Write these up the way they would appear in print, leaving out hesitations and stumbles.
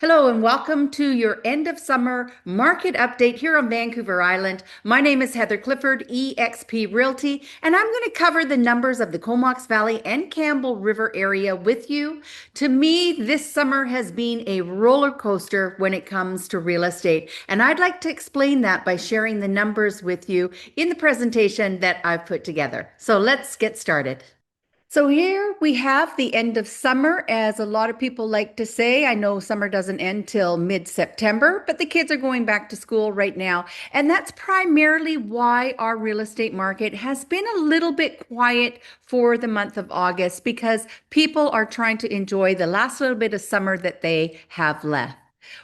Hello and welcome to your end of summer market update here on Vancouver Island. My name is Heather Clifford, eXp Realty, and I'm going to cover the numbers of the Comox Valley and Campbell River area with you. To me, this summer has been a roller coaster when it comes to real estate, and I'd like to explain that by sharing the numbers with you in the presentation that I've put together. So let's get started. So here we have the end of summer, as a lot of people like to say. I know summer doesn't end till mid-September, but the kids are going back to school right now. And that's primarily why our real estate market has been a little bit quiet for the month of August, because people are trying to enjoy the last little bit of summer that they have left.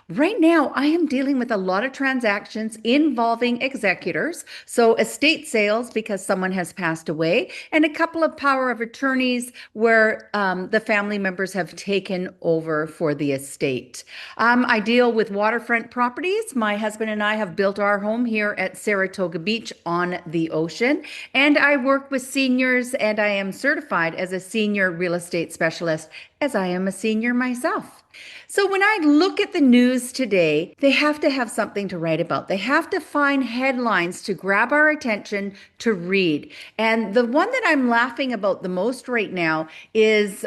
Right now, I am dealing with a lot of transactions involving executors, so estate sales because someone has passed away, and a couple of power of attorneys where the family members have taken over for the estate. I deal with waterfront properties. My husband and I have built our home here at Saratoga Beach on the ocean, and I work with seniors, and I am certified as a senior real estate specialist, as I am a senior myself. So when I look at the news today, they have to have something to write about. They have to find headlines to grab our attention to read. And the one that I'm laughing about the most right now is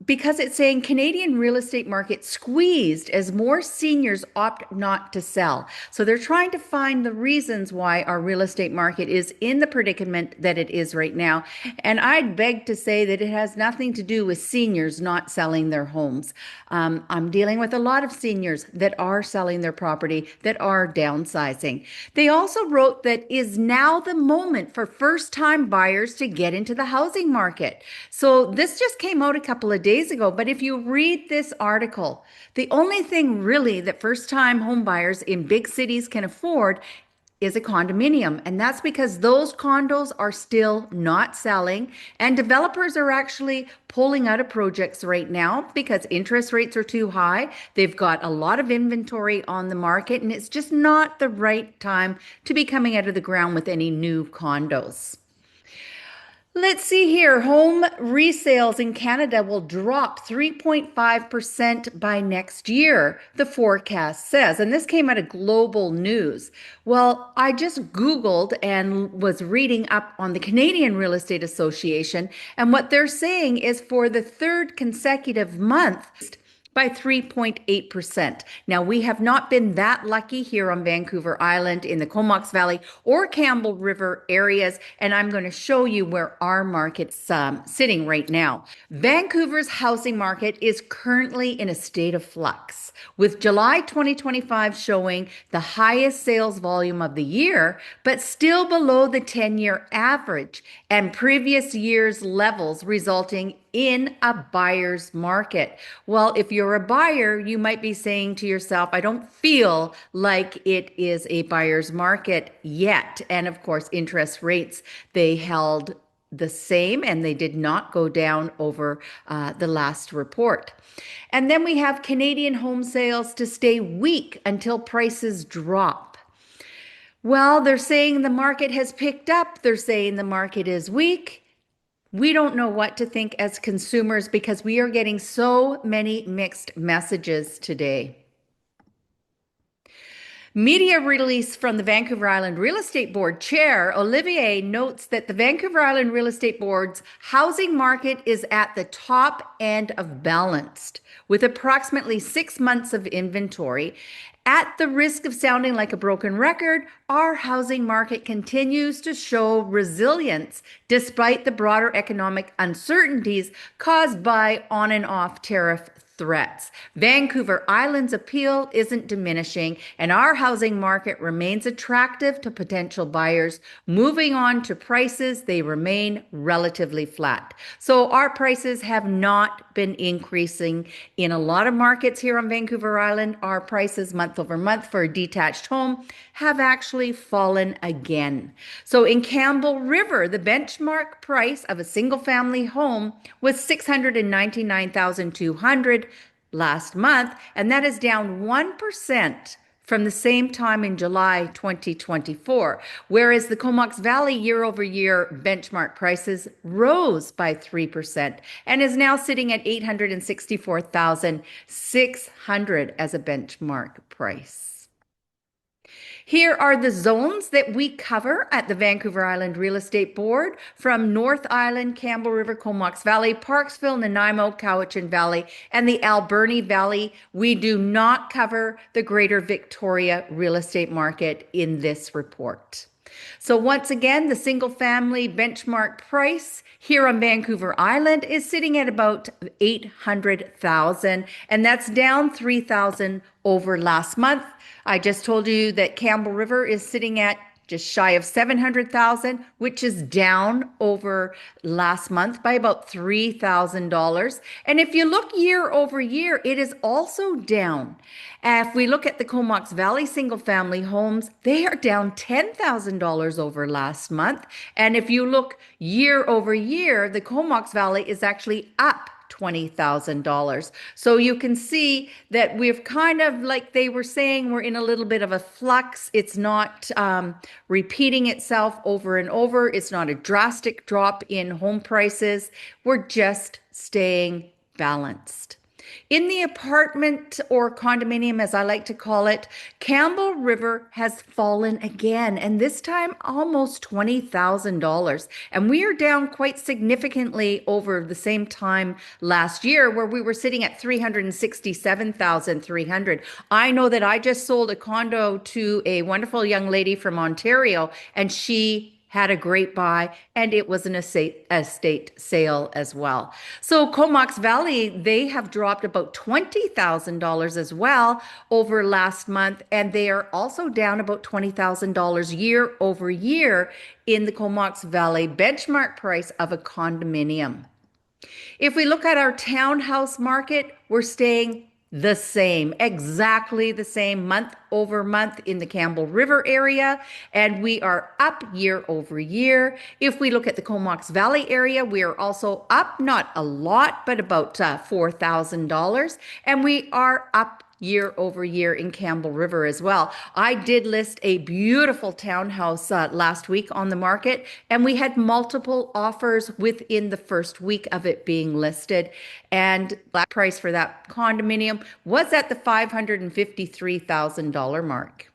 because it's saying Canadian real estate market squeezed as more seniors opt not to sell. So they're trying to find the reasons why our real estate market is in the predicament that it is right now. And I'd beg to say that it has nothing to do with seniors not selling their homes. I'm dealing with a lot of seniors that are selling their property, that are downsizing. They also wrote that is now the moment for first-time buyers to get into the housing market. So this just came out a couple of days ago, but if you read this article, the only thing really that first-time home buyers in big cities can afford is a condominium. And that's because those condos are still not selling, and developers are actually pulling out of projects right now because interest rates are too high. They've got a lot of inventory on the market, and it's just not the right time to be coming out of the ground with any new condos. Let's see here. Home resales in Canada will drop 3.5% by next year, the forecast says. And this came out of Global News. Well, I just Googled and was reading up on the Canadian Real Estate Association. And what they're saying is for the third consecutive month, by 3.8%. Now, we have not been that lucky here on Vancouver Island in the Comox Valley or Campbell River areas, and I'm going to show you where our market's sitting right now. Vancouver's housing market is currently in a state of flux, with July 2025 showing the highest sales volume of the year, but still below the 10-year average and previous year's levels, resulting in a buyer's market. Well, if you're a buyer, you might be saying to yourself, I don't feel like it is a buyer's market yet. And of course, interest rates, they held the same and they did not go down over the last report. And then we have Canadian home sales to stay weak until prices drop. Well, they're saying the market has picked up. They're saying the market is weak. We don't know what to think as consumers because we are getting so many mixed messages today. Media release from the Vancouver Island Real Estate Board Chair Olivier notes that the Vancouver Island Real Estate Board's housing market is at the top end of balanced, with approximately 6 months of inventory. At the risk of sounding like a broken record, our housing market continues to show resilience despite the broader economic uncertainties caused by on and off tariff threats. Vancouver Island's appeal isn't diminishing, and our housing market remains attractive to potential buyers. Moving on to prices, they remain relatively flat. So our prices have not been increasing in a lot of markets here on Vancouver Island. Our prices month over month for a detached home have actually fallen again. So in Campbell River, the benchmark price of a single family home was $699,200 last month, and that is down 1% from the same time in July 2024, whereas the Comox Valley year-over-year benchmark prices rose by 3% and is now sitting at 864,600 as a benchmark price. Here are the zones that we cover at the Vancouver Island Real Estate Board from North Island, Campbell River, Comox Valley, Parksville, Nanaimo, Cowichan Valley, and the Alberni Valley. We do not cover the Greater Victoria real estate market in this report. So once again, the single family benchmark price here on Vancouver Island is sitting at about 800,000, and that's down 3,000 over last month. I just told you that Campbell River is sitting at just shy of 700,000, which is down over last month by about $3,000. And if you look year over year, it is also down. If we look at the Comox Valley single family homes, they are down $10,000 over last month. And if you look year over year, the Comox Valley is actually up $20,000. So you can see that we've kind of, like they were saying, we're in a little bit of a flux. It's not repeating itself over and over. It's not a drastic drop in home prices. We're just staying balanced. In the apartment or condominium, as I like to call it, Campbell River has fallen again, and this time almost $20,000. And we are down quite significantly over the same time last year, where we were sitting at $367,300. I know that I just sold a condo to a wonderful young lady from Ontario, and she had a great buy, and it was an estate sale as well. So Comox Valley, they have dropped about $20,000 as well over last month, and they are also down about $20,000 year over year in the Comox Valley benchmark price of a condominium. If we look at our townhouse market, we're staying the same, exactly the same month over month in the Campbell River area, and we are up year over year. If we look at the Comox Valley area, we are also up, not a lot, but about $4,000, and we are up year over year in Campbell River as well. I did list a beautiful townhouse last week on the market, and we had multiple offers within the first week of it being listed. And the price for that condominium was at the $553,000 mark.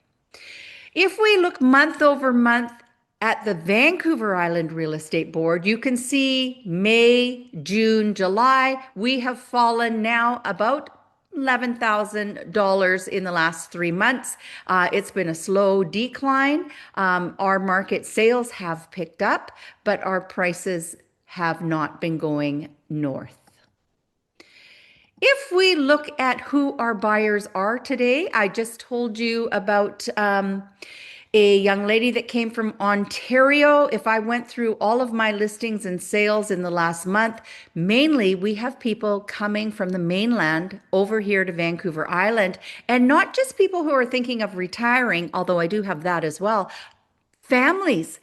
If we look month over month at the Vancouver Island Real Estate Board, you can see May, June, July, we have fallen now about $11,000 in the last 3 months. It's been a slow decline. Our market sales have picked up, but our prices have not been going north. If we look at who our buyers are today, I just told you about a young lady that came from Ontario. If I went through all of my listings and sales in the last month, mainly we have people coming from the mainland over here to Vancouver Island, and not just people who are thinking of retiring, although I do have that as well. Families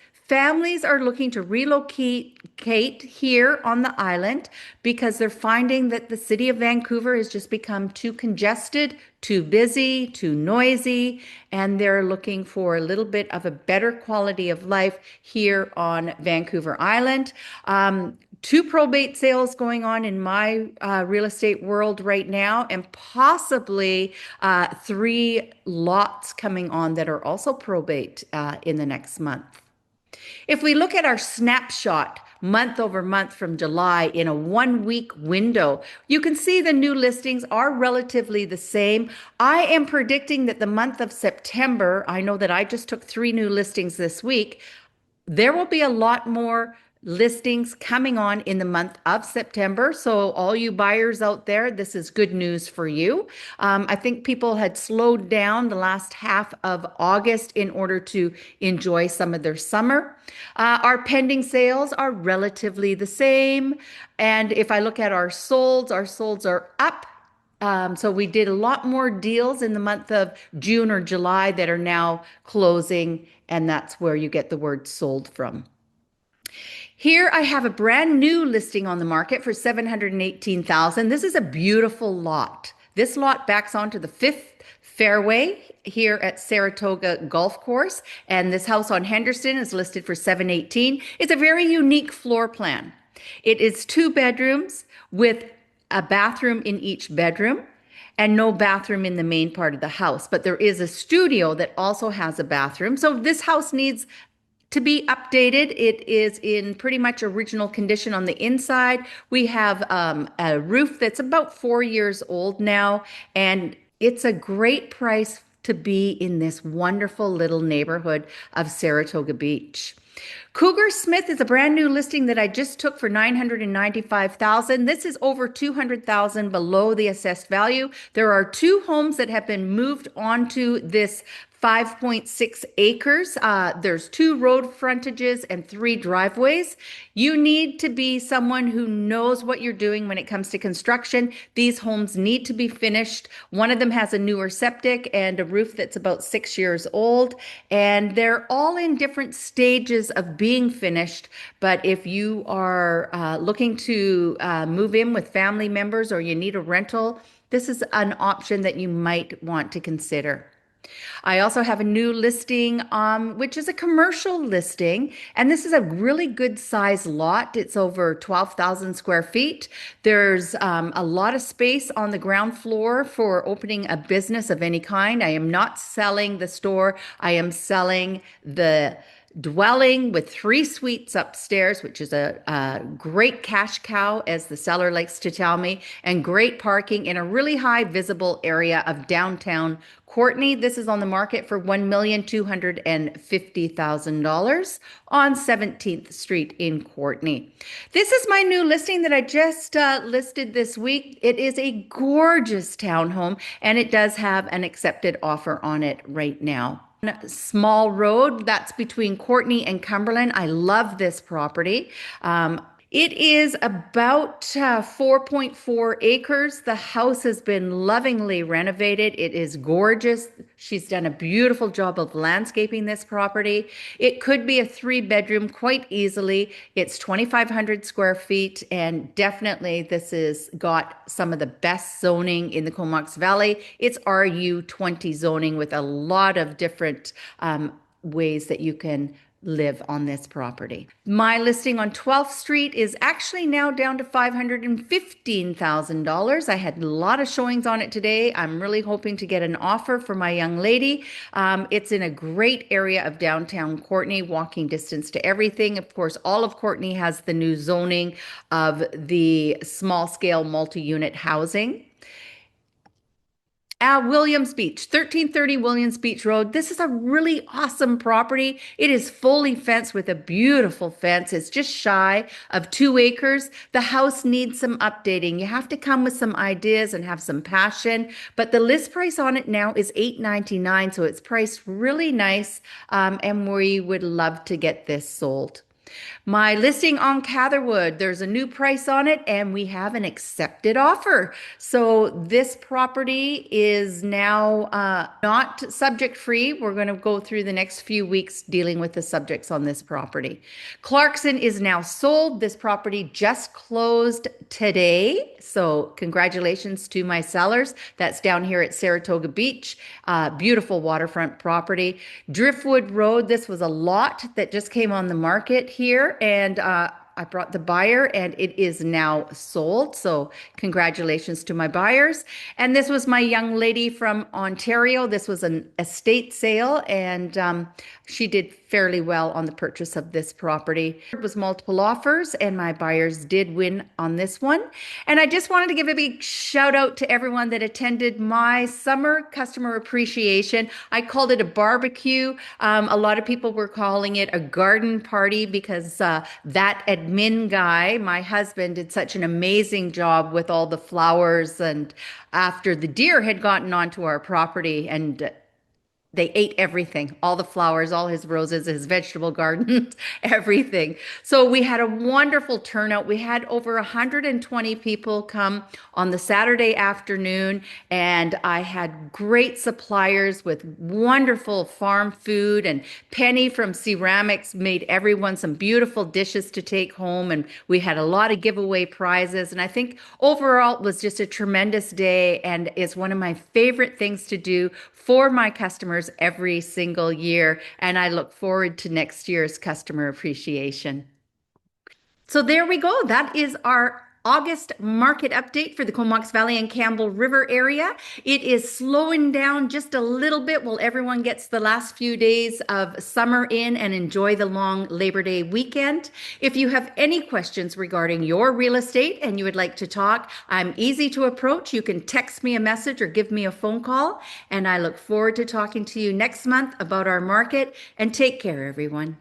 are looking to relocate here on the island because they're finding that the city of Vancouver has just become too congested, too busy, too noisy, and they're looking for a little bit of a better quality of life here on Vancouver Island. 2 probate sales going on in my real estate world right now, and possibly 3 lots coming on that are also probate in the next month. If we look at our snapshot month over month from July in a 1-week window, you can see the new listings are relatively the same. I am predicting that the month of September, I know that I just took 3 new listings this week, there will be a lot more listings coming on in the month of September. So all you buyers out there, this is good news for you. I think people had slowed down the last half of August in order to enjoy some of their summer. Our pending sales are relatively the same. And if I look at our solds are up. So we did a lot more deals in the month of June or July that are now closing, and that's where you get the word sold from. Here I have a brand new listing on the market for $718,000. This is a beautiful lot This lot backs onto the fifth fairway here at Saratoga Golf Course, and this house on Henderson is listed for 718. It's a very unique floor plan. It is two bedrooms with a bathroom in each bedroom and no bathroom in the main part of the house. But there is a studio that also has a bathroom. So this house needs to be updated. It is in pretty much original condition on the inside. We have a roof that's about 4 years old now, and it's a great price to be in this wonderful little neighborhood of Saratoga Beach. Cougar Smith is a brand new listing that I just took for 995,000. This is over 200,000 below the assessed value. There are two homes that have been moved onto this 5.6 acres. There's two road frontages and three driveways. You need to be someone who knows what you're doing when it comes to construction. These homes need to be finished. One of them has a newer septic and a roof that's about 6 years old, and they're all in different stages of being finished. But if you are looking to move in with family members or you need a rental, this is an option that you might want to consider. I also have a new listing, which is a commercial listing, and this is a really good size lot. It's over 12,000 square feet. There's a lot of space on the ground floor for opening a business of any kind. I am not selling the store. I am selling the dwelling with 3 suites upstairs, which is a great cash cow, as the seller likes to tell me, and great parking in a really high visible area of downtown Courtney. This is on the market for $1,250,000 on 17th Street in Courtney. This is my new listing that I just listed this week. It is a gorgeous townhome, and it does have an accepted offer on it right now. Small road that's between Courtney and Cumberland. I love this property. It is about 4.4 acres. The house has been lovingly renovated. It is gorgeous. She's done a beautiful job of landscaping this property. It could be a 3 bedroom quite easily. It's 2,500 square feet, and definitely this has got some of the best zoning in the Comox Valley. It's RU20 zoning with a lot of different ways that you can live on this property. My listing on 12th Street is actually now down to $515,000. I had a lot of showings on it today. I'm really hoping to get an offer for my young lady. It's in a great area of downtown Courtney, walking distance to everything. Of course, all of Courtney has the new zoning of the small scale multi-unit housing. Williams Beach, 1330 Williams Beach Road. This is a really awesome property. It is fully fenced with a beautiful fence. It's just shy of 2 acres. The house needs some updating. You have to come with some ideas and have some passion, but the list price on it now is $899, so it's priced really nice, and we would love to get this sold. My listing on Catherwood, there's a new price on it, and we have an accepted offer. So this property is now not subject free. We're going to go through the next few weeks dealing with the subjects on this property. Clarkson is now sold. This property just closed today. So congratulations to my sellers. That's down here at Saratoga Beach. Beautiful waterfront property. Driftwood Road, this was a lot that just came on the market here, and I brought the buyer, and it is now sold. So congratulations to my buyers. And this was my young lady from Ontario. This was an estate sale, and she did fairly well on the purchase of this property. It was multiple offers, and my buyers did win on this one. And I just wanted to give a big shout out to everyone that attended my summer customer appreciation. I called it a barbecue. A lot of people were calling it a garden party because that admin guy, my husband, did such an amazing job with all the flowers, and after the deer had gotten onto our property, and They ate everything, all the flowers, all his roses, his vegetable gardens, everything. So we had a wonderful turnout. We had over 120 people come on the Saturday afternoon, and I had great suppliers with wonderful farm food. And Penny from Ceramics made everyone some beautiful dishes to take home, and we had a lot of giveaway prizes. And I think overall it was just a tremendous day, and it's one of my favorite things to do for my customers every single year. And I look forward to next year's customer appreciation. So there we go. That is our August market update for the Comox Valley and Campbell River area. It is slowing down just a little bit while everyone gets the last few days of summer in and enjoy the long Labor Day weekend. If you have any questions regarding your real estate and you would like to talk, I'm easy to approach. You can text me a message or give me a phone call. And I look forward to talking to you next month about our market. And take care, everyone.